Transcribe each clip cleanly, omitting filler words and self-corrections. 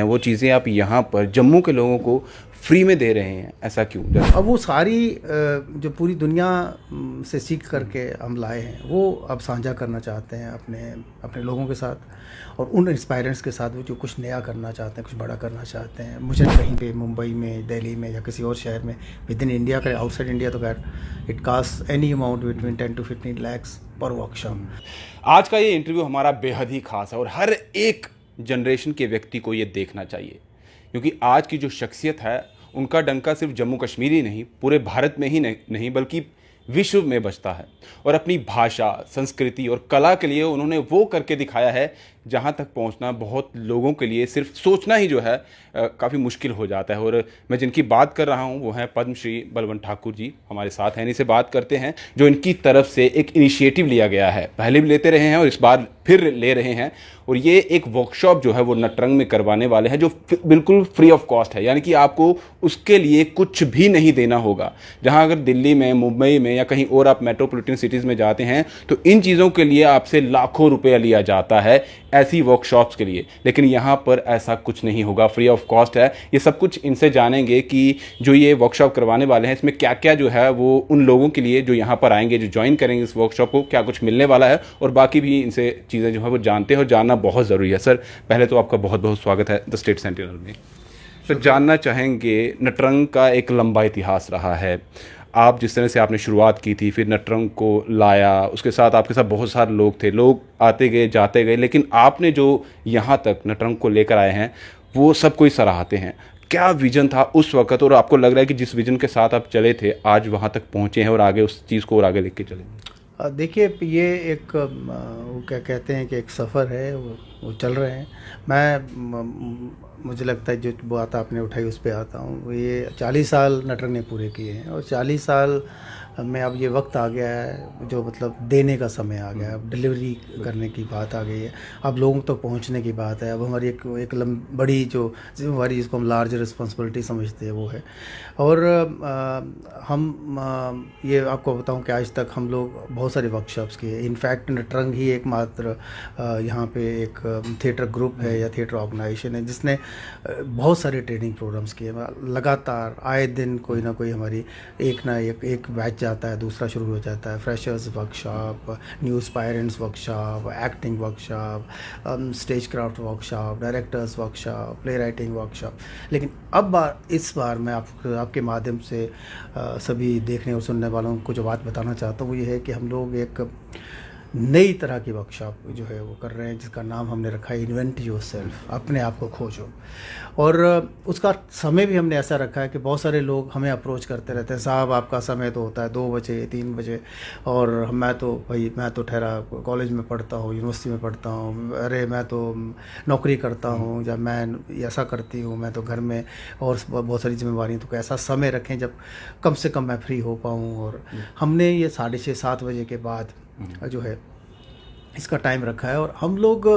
वो चीज़ें आप यहाँ पर जम्मू के लोगों को फ्री में दे रहे हैं, ऐसा क्यों? अब वो सारी जो पूरी दुनिया से सीख करके हम लाए हैं वो अब साझा करना चाहते हैं अपने अपने लोगों के साथ और उन इंस्पायरेंट्स के साथ वो जो कुछ नया करना चाहते हैं, कुछ बड़ा करना चाहते हैं। मुझे कहीं पे मुंबई में, दिल्ली में या किसी और शहर में विद इन इंडिया का, आउटसाइड इंडिया तो खैर it cost any amount between 10 to 15 lakhs पर वर्कशॉप। आज का ये इंटरव्यू हमारा बेहद ही खास है और हर एक जनरेशन के व्यक्ति को ये देखना चाहिए, क्योंकि आज की जो शख्सियत है उनका डंका सिर्फ जम्मू कश्मीर ही नहीं, पूरे भारत में ही नहीं बल्कि विश्व में बजता है। और अपनी भाषा, संस्कृति और कला के लिए उन्होंने वो करके दिखाया है जहाँ तक पहुँचना बहुत लोगों के लिए सिर्फ सोचना ही जो है काफ़ी मुश्किल हो जाता है। और मैं जिनकी बात कर रहा हूँ वो हैं पद्मश्री बलवंत ठाकुर जी, हमारे साथ हैं। इनसे बात करते हैं जो इनकी तरफ से एक इनिशिएटिव लिया गया है, पहले भी लेते रहे हैं और इस बार फिर ले रहे हैं। और ये एक वर्कशॉप जो है वो नटरंग में करवाने वाले हैं जो बिल्कुल फ्री ऑफ कॉस्ट है, यानी कि आपको उसके लिए कुछ भी नहीं देना होगा। जहां अगर दिल्ली में, मुंबई में या कहीं और आप मेट्रोपॉलिटन सिटीज़ में जाते हैं तो इन चीज़ों के लिए आपसे लाखों रुपया लिया जाता है ऐसी वर्कशॉप्स के लिए, लेकिन यहाँ पर ऐसा कुछ नहीं होगा, फ्री ऑफ कॉस्ट है। ये सब कुछ इनसे जानेंगे कि जो ये वर्कशॉप करवाने वाले हैं इसमें क्या क्या जो है वो उन लोगों के लिए जो यहाँ पर आएंगे, जो ज्वाइन करेंगे इस वर्कशॉप को, क्या कुछ मिलने वाला है और बाकी भी इनसे चीज़ें जो है वो जानते हैं और जानना बहुत ज़रूरी है। सर, पहले तो आपका बहुत बहुत स्वागत है द स्टेट सेंटिनल में। तो जानना चाहेंगे, नटरंग का एक लंबा इतिहास रहा है। आप जिस तरह से आपने शुरुआत की थी, फिर नटरंग को लाया, उसके साथ आपके साथ बहुत सारे लोग थे, लोग आते गए जाते गए, लेकिन आपने जो यहाँ तक नटरंग को लेकर आए हैं वो सब कोई सराहते हैं। क्या विजन था उस वक्त और आपको लग रहा है कि जिस विजन के साथ आप चले थे आज वहाँ तक पहुँचे हैं और आगे उस चीज़ को और आगे लेके चले? देखिए, ये एक वो क्या कहते हैं कि एक सफ़र है, वो चल रहे हैं। मुझे लगता है जो बात आपने उठाई उस पे आता हूँ। वो ये 40 साल नटरंग ने पूरे किए हैं और 40 साल में अब ये वक्त आ गया है जो मतलब देने का समय आ गया है। अब डिलीवरी करने की बात आ गई है, अब लोगों तक तो पहुंचने की बात है। अब हमारी एक बड़ी जो जिम्मेवारी, जिसको हम लार्ज रिस्पॉन्सिबिलिटी समझते हैं, वो है। और ये आपको बताऊं कि आज तक हम लोग बहुत सारे वर्कशॉप्स किए। इनफैक्ट नटरंग ही एकमात्र यहाँ पे एक थिएटर ग्रुप है या थिएटर ऑर्गेनाइजेशन है जिसने बहुत सारे ट्रेनिंग प्रोग्राम्स किए। लगातार आए दिन कोई ना कोई हमारी एक बैच जाता है, दूसरा शुरू हो जाता है। Freshers workshop, new aspirants workshop, acting workshop, stage craft workshop, directors workshop, play writing workshop. लेकिन इस बार मैं आपके माध्यम से सभी देखने और सुनने वालों को जो बात बताना चाहता हूँ वो ये है कि हम लोग एक नई तरह की वर्कशॉप जो है वो कर रहे हैं जिसका नाम हमने रखा है इन्वेंट योरसेल्फ, अपने आप को खोजो। और उसका समय भी हमने ऐसा रखा है कि बहुत सारे लोग हमें अप्रोच करते रहते हैं, साहब आपका समय तो होता है 2 बजे 3 बजे, और मैं तो ठहरा कॉलेज में पढ़ता हूँ, यूनिवर्सिटी में पढ़ता हूँ, अरे मैं तो नौकरी करता हूँ, या मैं ऐसा करती हूँ, मैं तो घर में और बहुत सारी जिम्मेवारी, तो कैसा समय रखें जब कम से कम मैं फ्री हो पाऊँ। और हमने ये 6:30-7 बजे के बाद जो है इसका टाइम रखा है। और हम लोग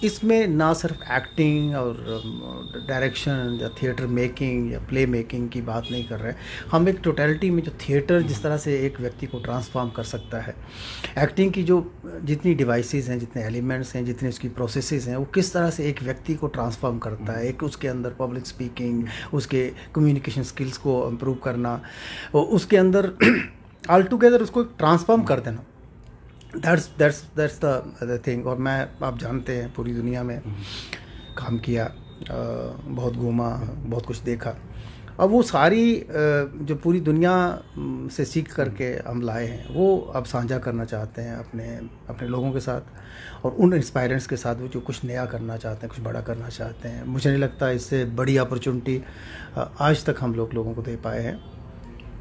इसमें ना सिर्फ एक्टिंग और डायरेक्शन या थिएटर मेकिंग या प्ले मेकिंग की बात नहीं कर रहे हैं, हम एक टोटलिटी में जो थिएटर जिस तरह से एक व्यक्ति को ट्रांसफॉर्म कर सकता है, एक्टिंग की जो जितनी डिवाइसेस हैं, जितने एलिमेंट्स हैं, जितनी उसकी प्रोसेसेस हैं, वो किस तरह से एक व्यक्ति को ट्रांसफॉर्म करता है, एक उसके अंदर पब्लिक स्पीकिंग, उसके कम्युनिकेशन स्किल्स को इम्प्रूव करना, और उसके अंदर ऑल टुगेदर उसको ट्रांसफॉर्म कर देना। That's the thing. और मैं, आप जानते हैं, पूरी दुनिया में काम किया, बहुत घूमा, बहुत कुछ देखा। अब वो सारी जो पूरी दुनिया से सीख करके हम लाए हैं वो अब साझा करना चाहते हैं अपने अपने लोगों के साथ और उन इंस्पायरेंट्स के साथ वो जो कुछ नया करना चाहते हैं, कुछ बड़ा करना चाहते हैं। मुझे नहीं लगता इससे बड़ी अपॉर्चुनिटी आज तक हम लोगों को दे पाए हैं।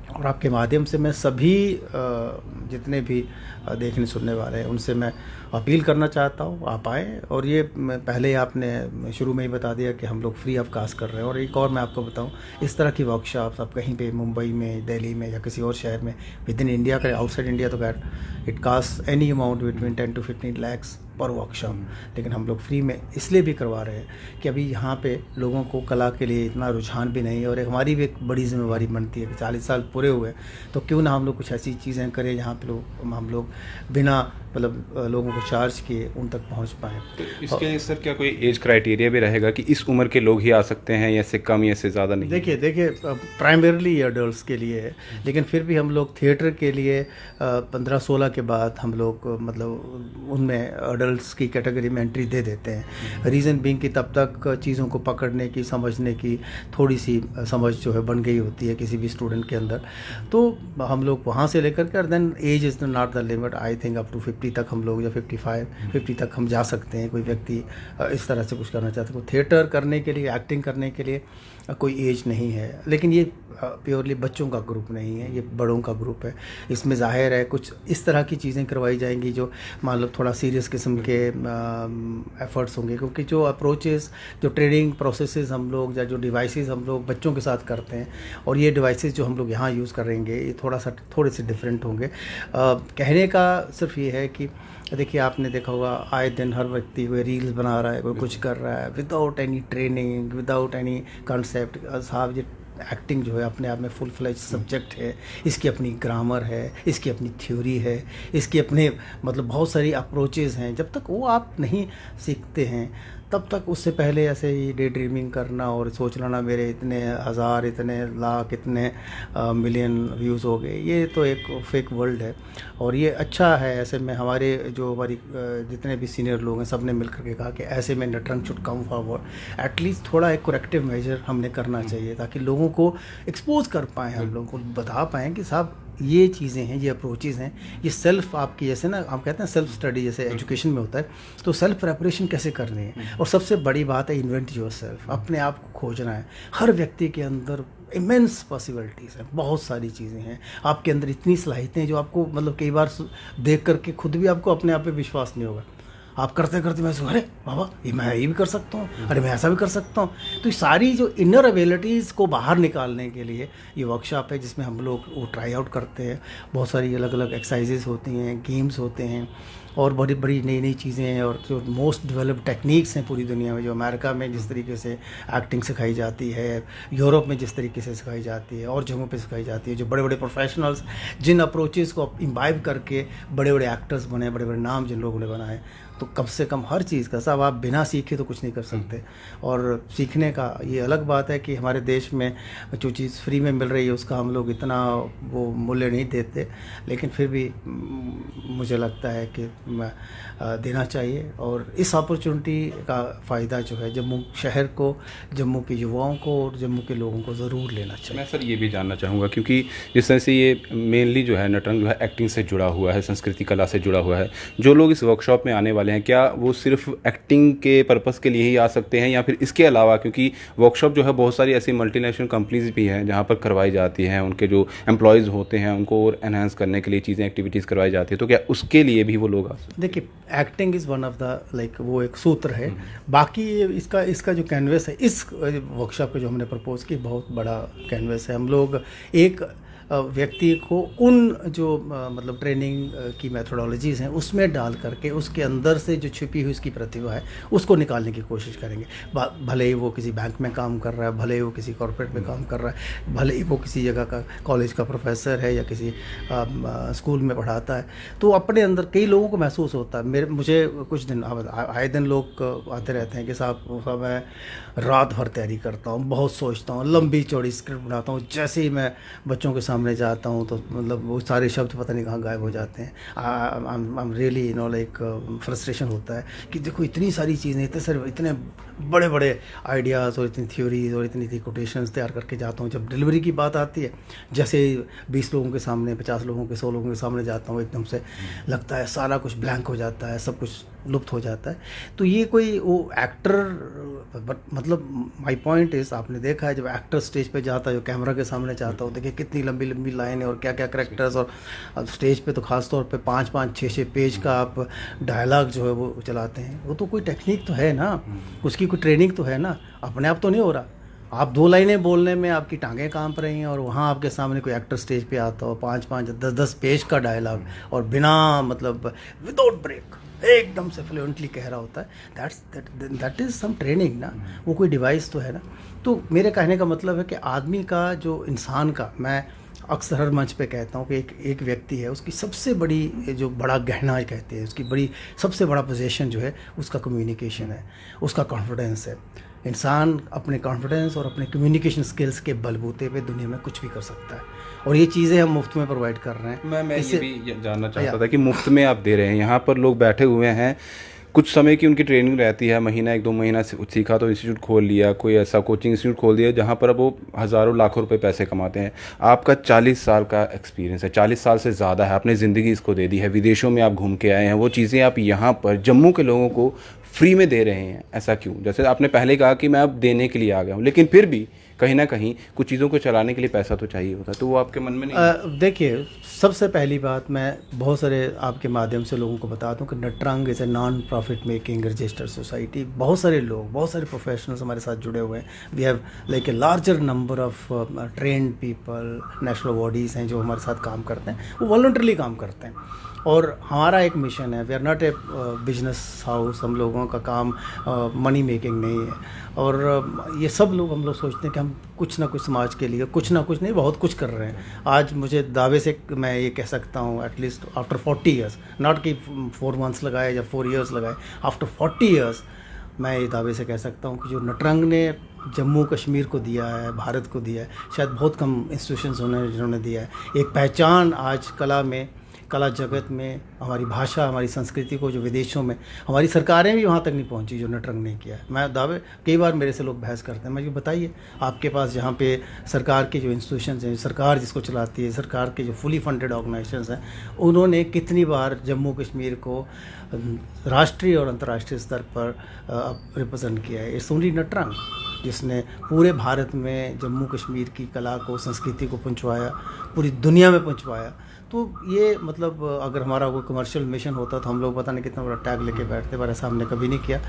और आपके माध्यम से मैं सभी जितने भी देखने सुनने वाले हैं उनसे मैं अपील करना चाहता हूँ, आप आएँ। और ये पहले आपने शुरू में ही बता दिया कि हम लोग फ्री ऑफ कास्ट कर रहे हैं। और एक और मैं आपको बताऊँ, इस तरह की वर्कशॉप्स आप कहीं पे मुंबई में, दिल्ली में या किसी और शहर में विद इन इंडिया का, आउटसाइड इंडिया तो खैर it cost any amount between 10 to 15 lakhs पर वर्कशॉप, लेकिन हम लोग फ्री में इसलिए भी करवा रहे हैं कि अभी यहाँ पे लोगों को कला के लिए इतना रुझान भी नहीं है, और हमारी भी एक बड़ी जिम्मेवारी बनती है कि 40 साल पूरे हुए तो क्यों ना हम लोग कुछ ऐसी चीज़ें करें जहाँ पे हम लोग बिना मतलब लोगों को चार्ज किए उन तक पहुँच पाएँ। तो इसके लिए सर क्या कोई एज क्राइटेरिया भी रहेगा कि इस उम्र के लोग ही आ सकते हैं, या इससे कम या इससे ज़्यादा नहीं? देखिए प्राइमरीली ये अडल्ट्स के लिए है, लेकिन फिर भी हम लोग थिएटर के लिए 15-16 के बाद हम लोग मतलब उनमें अडल्ट्स की कैटेगरी में एंट्री दे देते हैं। रीज़न बीइंग कि तब तक चीज़ों को पकड़ने की, समझने की थोड़ी सी समझ जो है बन गई होती है किसी भी स्टूडेंट के अंदर, तो हम लोग वहाँ से लेकर के then age is not the limit. I think up to 50 तक हम लोग, या 55-50 तक हम जा सकते हैं। कोई व्यक्ति इस तरह से कुछ करना चाहते हैं, थिएटर करने के लिए, एक्टिंग करने के लिए कोई एज नहीं है। लेकिन ये प्योरली बच्चों का ग्रुप नहीं है, ये बड़ों का ग्रुप है। इसमें ज़ाहिर है कुछ इस तरह की चीज़ें करवाई जाएंगी जो मान लो थोड़ा सीरियस किस्म के एफर्ट्स होंगे, क्योंकि जो अप्रोचेस, जो ट्रेनिंग प्रोसेसेस हम लोग या जो डिवाइसेस हम लोग बच्चों के साथ करते हैं, और ये डिवाइसेस जो हम लोग यहाँ यूज़ करेंगे ये थोड़े से डिफरेंट होंगे। कहने का सिर्फ ये है कि देखिए आपने देखा होगा आए दिन हर व्यक्ति कोई रील्स बना रहा है, कोई कुछ कर रहा है without any training, without any concept. साहब ये एक्टिंग जो है अपने आप में फुल फ्लेज सब्जेक्ट है, इसकी अपनी ग्रामर है, इसकी अपनी थ्योरी है, इसकी अपने मतलब बहुत सारी अप्रोचेज़ हैं। जब तक वो आप नहीं सीखते हैं तब तक उससे पहले ऐसे ही डे ड्रीमिंग करना और सोच लेना मेरे इतने हज़ार, इतने लाख, इतने मिलियन व्यूज़ हो गए, ये तो एक फेक वर्ल्ड है। और ये अच्छा है, ऐसे में हमारे जो हमारी जितने भी सीनियर लोग हैं सब ने मिलकर के कहा कि ऐसे में Natrang should come forward. At least थोड़ा एक करेक्टिव मेजर हमने करना चाहिए ताकि लोगों को एक्सपोज कर पाएँ, हम लोगों को बता पाएँ कि साहब ये चीज़ें हैं, ये अप्रोचेज़ हैं, ये सेल्फ आपकी जैसे ना आप कहते हैं सेल्फ स्टडी जैसे एजुकेशन में होता है, तो सेल्फ प्रेपरेशन कैसे करनी है। और सबसे बड़ी बात है इन्वेंट योरसेल्फ, अपने आप को खोजना है। हर व्यक्ति के अंदर इमेंस पॉसिबिलिटीज़ हैं, बहुत सारी चीज़ें हैं आपके अंदर, इतनी सलाहियतें जो आपको मतलब कई बार देख करके खुद भी आपको अपने आप पे विश्वास नहीं होगा। आप करते करते मैं अरे बाबा मैं ये भी कर सकता हूँ, अरे मैं ऐसा भी कर सकता हूँ। तो ये सारी जो इनर एबिलिटीज़ को बाहर निकालने के लिए ये वर्कशॉप है जिसमें हम लोग वो ट्राई आउट करते हैं। बहुत सारी अलग अलग एक्सरसाइजेस होती हैं, गेम्स होते हैं, और बड़ी बड़ी नई नई चीज़ें हैं। और जो मोस्ट डेवलप्ड टेक्निक्स हैं पूरी दुनिया में, जो अमेरिका में जिस तरीके से एक्टिंग सिखाई जाती है, यूरोप में जिस तरीके से सिखाई जाती है, और जगहों पे सिखाई जाती है, जो बड़े बड़े प्रोफेशनल्स जिन अप्रोचेज़ को इम्बाइब करके बड़े बड़े एक्टर्स बने, बड़े बड़े नाम जिन लोगों ने बनाए, तो कम से कम हर चीज़ का साहब आप बिना सीखे तो कुछ नहीं कर सकते। और सीखने का ये अलग बात है कि हमारे देश में जो चीज़ फ्री में मिल रही है उसका हम लोग इतना वो मूल्य नहीं देते, लेकिन फिर भी मुझे लगता है कि देना चाहिए। और इस अपॉर्चुनिटी का फ़ायदा जो है जम्मू शहर को, जम्मू के युवाओं को और जम्मू के लोगों को ज़रूर लेना चाहिए। मैं सर ये भी जानना चाहूँगा, क्योंकि जिस तरह से ये मेनली जो है नटरंग जो है एक्टिंग से जुड़ा हुआ है, संस्कृति कला से जुड़ा हुआ है, जो लोग इस वर्कशॉप में आने वाले हैं क्या वो सिर्फ एक्टिंग के पर्पस के लिए ही आ सकते हैं, या फिर इसके अलावा, क्योंकि वर्कशॉप जो है बहुत सारी ऐसी मल्टीनेशनल कंपनीज भी हैं जहाँ पर करवाई जाती हैं, उनके जो एम्प्लॉयज़ होते हैं उनको और एनहांस करने के लिए चीज़ें, एक्टिविटीज़ करवाई जाती है, तो क्या उसके लिए भी वो लोग आ सकते हैं? देखिए acting is one of the like वो एक सूत्र है। बाकी इसका जो कैनवस है इस वर्कशॉप को जो हमने प्रपोज की बहुत बड़ा कैनवस है। हम लोग एक व्यक्ति को उन जो मतलब ट्रेनिंग की मेथोडोलॉजीज़ हैं उसमें डाल करके उसके अंदर से जो छिपी हुई उसकी प्रतिभा है उसको निकालने की कोशिश करेंगे। भले ही वो किसी बैंक में काम कर रहा है, भले ही वो किसी कॉर्पोरेट में काम कर रहा है, भले ही वो किसी जगह का कॉलेज का प्रोफेसर है या किसी स्कूल में पढ़ाता है, तो अपने अंदर कई लोगों को महसूस होता है। मुझे कुछ दिन आए दिन लोग आते रहते हैं कि साहब मैं रात भर तैयारी करता हूँ, बहुत सोचता हूँ, लंबी चौड़ी स्क्रिप्ट बनाता हूँ, जैसे ही मैं बच्चों के सामने जाता हूँ तो मतलब वो सारे शब्द पता नहीं कहाँ गायब हो जाते हैं। I am really like frustration होता है कि देखो इतनी सारी चीज़ें, इतने बड़े बड़े आइडियाज़ और इतनी थ्योरीज और इतनी कोटेशंस तैयार करके जाता हूँ। जब डिलीवरी की बात आती है, जैसे 20 लोगों के सामने, 50 लोगों के, 100 लोगों के सामने जाता हूँ, एकदम से लगता है सारा कुछ ब्लैंक हो जाता है, सब कुछ लुप्त हो जाता है। तो ये कोई वो एक्टर मतलब माय पॉइंट इज़, आपने देखा है जब एक्टर स्टेज पे जाता है, जो कैमरा के सामने जाता हो, देखिए कितनी लंबी लंबी लाइनें और क्या क्या करैक्टर्स, और स्टेज पे तो ख़ास तौर पे 5-5, 6-6 पेज का आप डायलॉग जो है वो चलाते हैं। वो तो कोई टेक्निक तो है ना, उसकी कोई ट्रेनिंग तो है ना, अपने आप तो नहीं हो रहा। आप 2 लाइनें बोलने में आपकी टांगें कांप रही हैं और वहाँ आपके सामने कोई एक्टर स्टेज पे आता हो, 5-5, 10-10 पेज का डायलॉग और बिना मतलब विदाउट ब्रेक एकदम से फ्लुएंटली कह रहा होता है, दैट इज़ सम ट्रेनिंग ना, वो कोई डिवाइस तो है ना। तो मेरे कहने का मतलब है कि आदमी का, जो इंसान का, मैं अक्सर हर मंच पे कहता हूँ कि एक व्यक्ति है, उसकी सबसे बड़ी, जो बड़ा गहना कहते हैं, उसकी बड़ी सबसे बड़ा पोजीशन जो है उसका कम्युनिकेशन है, उसका कॉन्फिडेंस है। इंसान अपने कॉन्फिडेंस और अपने कम्युनिकेशन स्किल्स के बलबूते पे दुनिया में कुछ भी कर सकता है, और ये चीज़ें हम मुफ्त में प्रोवाइड कर रहे हैं। मैं इससे ये भी जानना चाहता था कि मुफ्त में आप दे रहे हैं, यहाँ पर लोग बैठे हुए हैं, कुछ समय की उनकी ट्रेनिंग रहती है, महीना 1-2 महीना सीखा तो इंस्टीट्यूट खोल लिया, कोई ऐसा कोचिंग इंस्टीट्यूट खोल दिया जहाँ पर अब वो हज़ारों लाखों रुपए पैसे कमाते हैं। आपका 40 साल का एक्सपीरियंस है, 40 साल से ज़्यादा है, आपने ज़िंदगी इसको दे दी है, विदेशों में आप घूम के आए हैं, वो चीज़ें आप यहाँ पर जम्मू के लोगों को फ्री में दे रहे हैं, ऐसा क्यों? जैसे आपने पहले कहा कि मैं अब देने के लिए आ गया हूँ, लेकिन फिर भी कहीं ना कहीं कुछ चीज़ों को चलाने के लिए पैसा तो चाहिए होता है, तो वो आपके मन में नहीं? देखिए, सबसे पहली बात मैं बहुत सारे आपके माध्यम से लोगों को बता दूं कि Natrang is a non profit making registered society. बहुत सारे लोग, बहुत सारे प्रोफेशनल्स हमारे साथ जुड़े हुए हैं। We have like a larger number of trained people, national awardees हैं जो हमारे साथ काम करते हैं, वो वॉलंटरली काम करते हैं। और हमारा एक मिशन है, we are not a business house, हम लोगों का काम मनी मेकिंग नहीं है। और ये सब लोग, हम लोग सोचते हैं कि हम कुछ ना कुछ समाज के लिए, कुछ ना कुछ नहीं, बहुत कुछ कर रहे हैं। आज मुझे दावे से मैं ये कह सकता हूँ, एटलीस्ट आफ्टर 40 ईयर्स, नॉट कि 4 मंथ्स लगाए या 4 ईयर्स लगाए, आफ्टर 40 ईयर्स मैं ये दावे से कह सकता हूँ कि जो नटरंग ने जम्मू कश्मीर को दिया है, भारत को दिया है, शायद बहुत कम इंस्टीट्यूशंस जिन्होंने दिया है। एक पहचान आज कला में, कला जगत में, हमारी भाषा, हमारी संस्कृति को जो विदेशों में, हमारी सरकारें भी वहाँ तक नहीं पहुँची जो नटरंग ने किया है। मैं दावे, कई बार मेरे से लोग बहस करते हैं, मैं ये बताइए आपके पास जहाँ पे सरकार के जो इंस्टीट्यूशंस हैं, सरकार जिसको चलाती है, सरकार के जो फुली फंडेड ऑर्गेनाइजेशंस हैं, उन्होंने कितनी बार जम्मू कश्मीर को राष्ट्रीय और अंतर्राष्ट्रीय स्तर पर रिप्रेजेंट किया है। इट्स ओनली नटरंग जिसने पूरे भारत में जम्मू कश्मीर की कला को, संस्कृति को पहुँचवाया, पूरी दुनिया में पहुँचवाया। तो ये मतलब अगर हमारा कोई कमर्शियल मिशन होता तो हम लोग पता नहीं कितना बड़ा टैग लेके बैठते, पर ऐसा हमने कभी नहीं किया।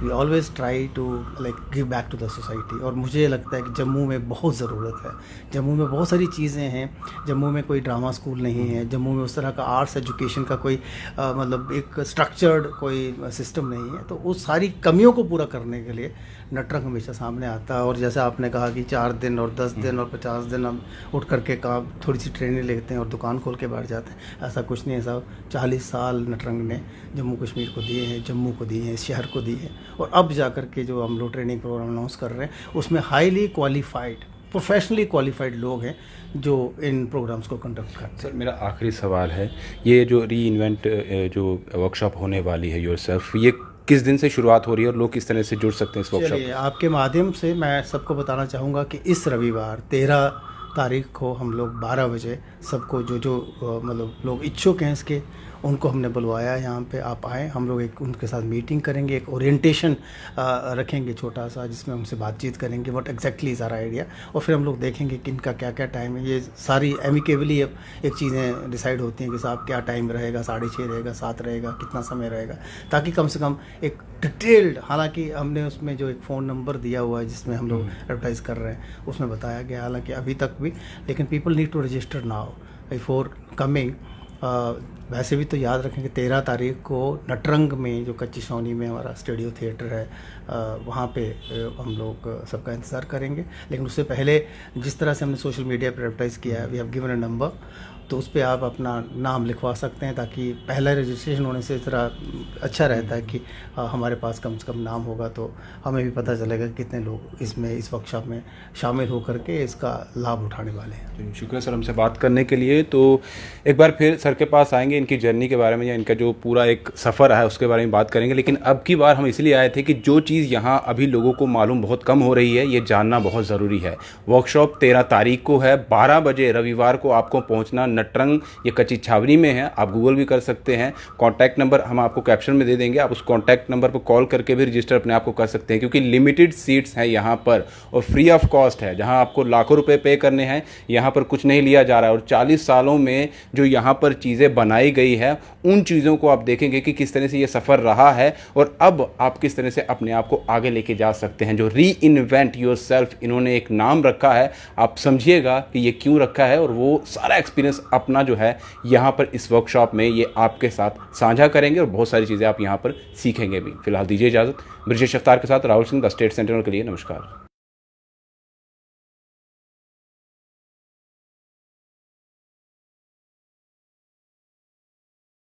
We always try to like give back to the society. और मुझे लगता है कि जम्मू में बहुत ज़रूरत है, जम्मू में बहुत सारी चीज़ें हैं। जम्मू में कोई ड्रामा स्कूल नहीं है, जम्मू में उस तरह का आर्ट्स एजुकेशन का कोई मतलब एक स्ट्रक्चर्ड कोई सिस्टम नहीं है। तो उस सारी कमियों को पूरा करने के लिए नटरंग हमेशा सामने आता है। और जैसे आपने कहा कि 4 दिन और 10 दिन और 50 दिन हम उठ करके काम, थोड़ी सी ट्रेनिंग लेते हैं और दुकान खोल के बैठ जाते हैं, ऐसा कुछ नहीं है साहब। 40 साल नटरंग ने जम्मू कश्मीर को दिए हैं, जम्मू को दिए हैं, इस शहर को दिए हैं। और अब जा कर के जो हम लोग ट्रेनिंग प्रोग्राम अनाउंस कर रहे हैं, उसमें हाईली क्वालिफाइड, प्रोफेशनली क्वालिफाइड लोग हैं जो इन प्रोग्राम्स को कंडक्ट करते हैं। सर, मेरा आखिरी सवाल है, ये जो री इन्वेंट जो वर्कशॉप होने वाली है योरसेल्फ, ये किस दिन से शुरुआत हो रही है और लोग किस तरह से जुड़ सकते हैं इस वर्कशॉप? चलिए, आपके माध्यम से मैं सबको बताना चाहूँगा कि इस रविवार 13 तारीख को हम लोग 12 बजे सबको जो मतलब लोग इच्छुक हैं इसके, उनको हमने बुलवाया है यहाँ पे। आप आएँ, हम लोग एक उनके साथ मीटिंग करेंगे, एक ओरिएंटेशन रखेंगे छोटा सा, जिसमें उनसे बातचीत करेंगे what exactly is our idea. और फिर हम लोग देखेंगे कि इनका क्या क्या टाइम है। ये सारी एमिकेबली एक चीज़ें डिसाइड होती हैं कि साहब क्या टाइम रहेगा, 6:30 रहेगा, 7 रहेगा, कितना समय रहेगा, ताकि कम से कम एक डिटेल्ड, हालांकि हमने उसमें जो एक फ़ोन नंबर दिया हुआ है जिसमें हम लोग एडवर्टाइज़ कर रहे हैं, उसमें बताया गया हालांकि अभी तक भी, लेकिन people need to register now before coming. वैसे भी तो याद रखें कि 13 तारीख को नटरंग में, जो कच्ची छावनी में हमारा स्टूडियो थिएटर है, वहाँ पे हम लोग सबका इंतज़ार करेंगे। लेकिन उससे पहले जिस तरह से हमने सोशल मीडिया पर एडवर्टाइज़ किया है, we have given a number, तो उस पर आप अपना नाम लिखवा सकते हैं, ताकि पहला रजिस्ट्रेशन होने से थोड़ा अच्छा रहता है कि हमारे पास कम से कम नाम होगा, तो हमें भी पता चलेगा कि कितने लोग इसमें, इस वर्कशॉप में शामिल होकर के इसका लाभ उठाने वाले हैं। शुक्रिया सर हमसे बात करने के लिए। तो एक बार फिर सर के पास आएंगे, इनकी जर्नी के बारे में या इनका जो पूरा एक सफ़र है उसके बारे में बात करेंगे। लेकिन अब की बार हम इसलिए आए थे कि जो चीज़ यहाँ अभी लोगों को मालूम बहुत कम हो रही है, ये जानना बहुत ज़रूरी है। वर्कशॉप 13 तारीख को है, 12 बजे रविवार को आपको पहुँचना नटरंग, ये कच्ची छावनी में है। आप गूगल भी कर सकते हैं, कॉन्टैक्ट नंबर हम आपको कैप्शन में दे देंगे, आप उस कॉन्टैक्ट नंबर पर कॉल करके भी रजिस्टर अपने आप को कर सकते हैं, क्योंकि लिमिटेड सीट्स हैं यहाँ पर और फ्री ऑफ कॉस्ट है। जहाँ आपको लाखों रुपए पे करने हैं, यहाँ पर कुछ नहीं लिया जा रहा है। और 40 सालों में जो यहाँ पर चीज़ें बनाई गई है, उन चीज़ों को आप देखेंगे कि किस तरह से ये सफ़र रहा है और अब आप किस तरह से अपने आप को आगे लेके जा सकते हैं। जो री इन्वेंट योरसेल्फ इन्होंने एक नाम रखा है, आप समझिएगा कि ये क्यों रखा है, और वो सारा एक्सपीरियंस अपना जो है यहाँ पर इस वर्कशॉप में ये आपके साथ साझा करेंगे और बहुत सारी चीज़ें आप यहाँ पर सीखेंगे भी। फिलहाल दीजिए इजाज़त। ब्रिजेश अफ्तार के साथ Rahul Singh, the state sentinel के लिए नमस्कार।